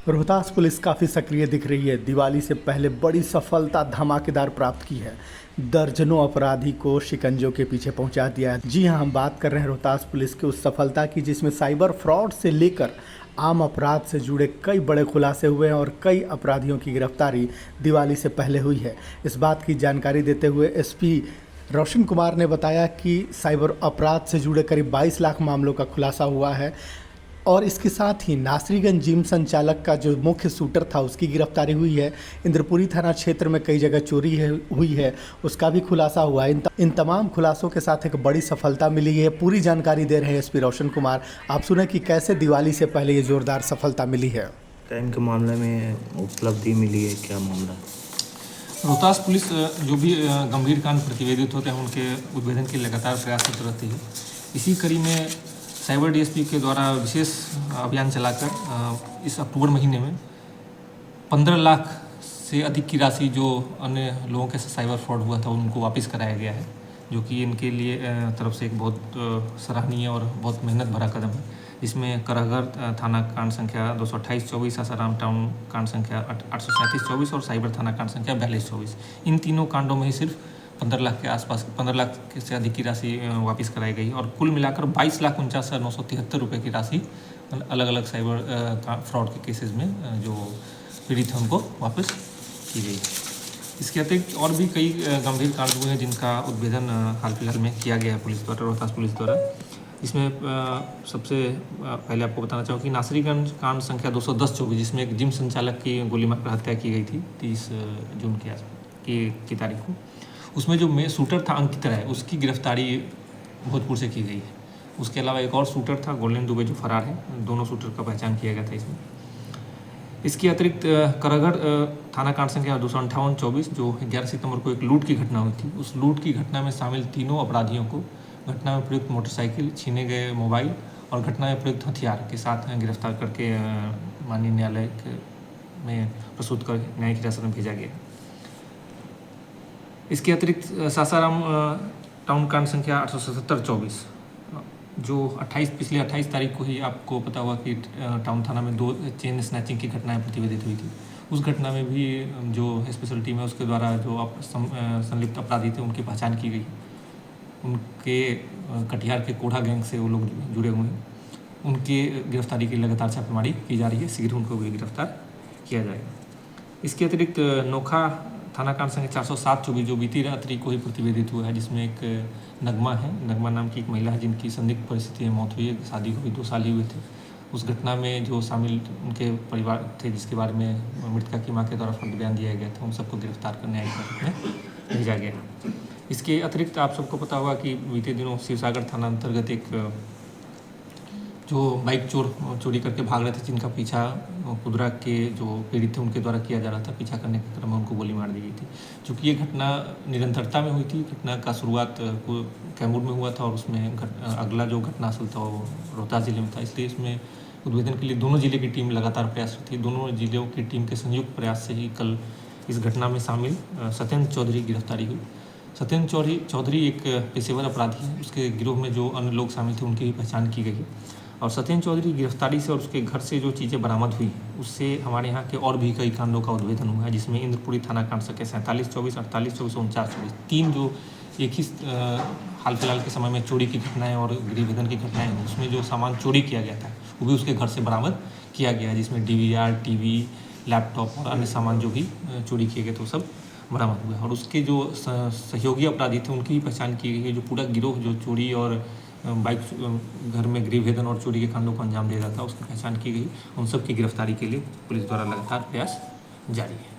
Rohtas police काफ़ी सक्रिय दिख रही है। दिवाली से पहले बड़ी सफलता धमाकेदार प्राप्त की है। दर्जनों अपराधी को शिकंजों के पीछे पहुंचा दिया है। जी हां, हम बात कर रहे हैं रोहतास पुलिस के उस सफलता की जिसमें साइबर फ्रॉड से लेकर आम अपराध से जुड़े कई बड़े खुलासे हुए हैं और कई अपराधियों की गिरफ्तारी दिवाली से पहले हुई है। इस बात की जानकारी देते हुए एसपी रोशन कुमार ने बताया कि साइबर अपराध से जुड़े करीब 22 लाख मामलों का खुलासा हुआ है और इसके साथ ही नासरीगंज जिम संचालक का जो मुख्य शूटर था उसकी गिरफ्तारी हुई है। इंद्रपुरी थाना क्षेत्र में कई जगह चोरी हुई है, उसका भी खुलासा हुआ है। इन तमाम खुलासों के साथ एक बड़ी सफलता मिली है। पूरी जानकारी दे रहे हैं एसपी रोशन कुमार। आप सुने कि कैसे दिवाली से पहले ये जोरदार सफलता मिली है। क्राइम के मामले में उपलब्धि मिली है, क्या मामला? रोहतास पुलिस जो भी गंभीर कांड प्रतिवेदित होते हैं उनके उद्भेदन के लगातार प्रयासरत रहती है। इसी कड़ी में साइबर डीएसपी के द्वारा विशेष अभियान चलाकर इस अक्टूबर महीने में 15 लाख से अधिक की राशि जो अन्य लोगों के साथ साइबर फ्रॉड हुआ था उनको वापस कराया गया है, जो कि इनके लिए तरफ से एक बहुत सराहनीय और बहुत मेहनत भरा कदम है। इसमें करहगर थाना कांड संख्या 228-24, सासाराम टाउन कांड संख्या 837-24 और साइबर थाना कांड संख्या 42-24, इन तीनों कांडों में ही सिर्फ 15 लाख के आसपास 15 लाख से अधिक की राशि वापस कराई गई और कुल मिलाकर 22,49,973 रुपये की राशि अलग अलग साइबर फ्रॉड के केसेस में जो पीड़ित हैं उनको वापस की गई। इसके अतिरिक्त और भी कई गंभीर कांड हुए हैं जिनका उद्भेदन हाल फिलहाल में किया गया है पुलिस द्वारा, रोहतास पुलिस द्वारा। इसमें सबसे पहले आपको बताना चाहूँ कि नासरीगंज कांड संख्या 210-24 जिसमें एक जिम संचालक की गोली मारकर हत्या की गई थी 30 जून की तारीख को। उसमें जो शूटर था अंकित राय, उसकी गिरफ्तारी भोजपुर से की गई है। उसके अलावा एक और शूटर था गोल्डन दुबे जो फरार है। दोनों शूटर का पहचान किया गया था इसमें। इसके अतिरिक्त करहगर थाना कांड संख्या 258-24 जो 11 सितंबर को एक लूट की घटना हुई थी, उस लूट की घटना में शामिल तीनों अपराधियों को घटना में प्रयुक्त मोटरसाइकिल, छीने गए मोबाइल और घटना में प्रयुक्त हथियार के साथ गिरफ्तार करके माननीय न्यायालय में प्रस्तुत कर न्यायिक हिरासत में भेजा गया। इसके अतिरिक्त सासाराम टाउन कांड संख्या 877-24 जो पिछले 28 तारीख को ही आपको पता हुआ कि टाउन थाना में 2 चेन स्नैचिंग की घटनाएं प्रतिवेदित हुई थी। उस घटना में भी जो स्पेशल टीम है उसके द्वारा जो संलिप्त अपराधी थे उनकी पहचान की गई। उनके कटिहार के कोढ़ा गैंग से वो लोग जुड़े हुए हैं। उनकी गिरफ्तारी की लगातार छापेमारी की जा रही है। शीघ्र उनको भी गिरफ्तार किया जाएगा। इसके अतिरिक्त नोखा थाना कांड संख्या 407-24 जो बीती रात्रि को ही प्रतिवेदित हुआ है, जिसमें एक नगमा है, नगमा नाम की एक महिला है जिनकी संदिग्ध परिस्थिति में मौत हुई है। शादी को भी 2 साल ही हुए थे। उस घटना में जो शामिल उनके परिवार थे जिसके बारे में मृतका की मां के द्वारा फर्द बयान दिया गया था, उन सबको गिरफ्तार कर न्यायिक हिरासत में भेजा गया। इसके अतिरिक्त आप सबको पता होगा कि बीते दिनों शिवसागर थाना अंतर्गत एक जो बाइक चोरी करके भाग रहे थे, जिनका पीछा कुदरा के जो पीड़ित थे उनके द्वारा किया जा रहा था, पीछा करने के क्रम में उनको गोली मार दी गई थी। चूँकि ये घटना निरंतरता में हुई थी, घटना का शुरुआत कैमूर में हुआ था और उसमें अगला जो घटनास्थल था वो रोहतास जिले में था, इसलिए इसमें उद्भेदन के लिए दोनों जिले की टीम लगातार प्रयासरत थी। दोनों जिलों की टीम के संयुक्त प्रयास से ही कल इस घटना में शामिल सत्येंद्र चौधरी की गिरफ्तारी हुई। सत्येंद्र चौधरी एक पेशेवर अपराधी है। उसके गिरोह में जो अन्य लोग शामिल थे उनकी भी पहचान की गई है और सत्येंद्र चौधरी की गिरफ्तारी से और उसके घर से जो चीज़ें बरामद हुई उससे हमारे यहाँ के और भी कई कांडों का उद्भेदन हुआ है, जिसमें इंद्रपुरी थाना कांड संख्या 47-24, 48-24, 49-24 3 जो एक ही हाल फिलहाल के समय में चोरी की घटनाएं और गृहभेदन की घटनाएं हैं, उसमें जो सामान चोरी किया गया था वो भी उसके घर से बरामद किया गया है, जिसमें DVR, TV, लैपटॉप और अन्य सामान जो भी चोरी किए गए थे वो सब बरामद हुआ है। और उसके जो सहयोगी अपराधी थे उनकी भी पहचान की गई है। जो पूरा गिरोह जो चोरी और बाइक घर में गृहभेदन और चोरी के कांडों को अंजाम दे रहा था उसकी पहचान की गई। उन सब की गिरफ्तारी के लिए पुलिस द्वारा लगातार प्रयास जारी है।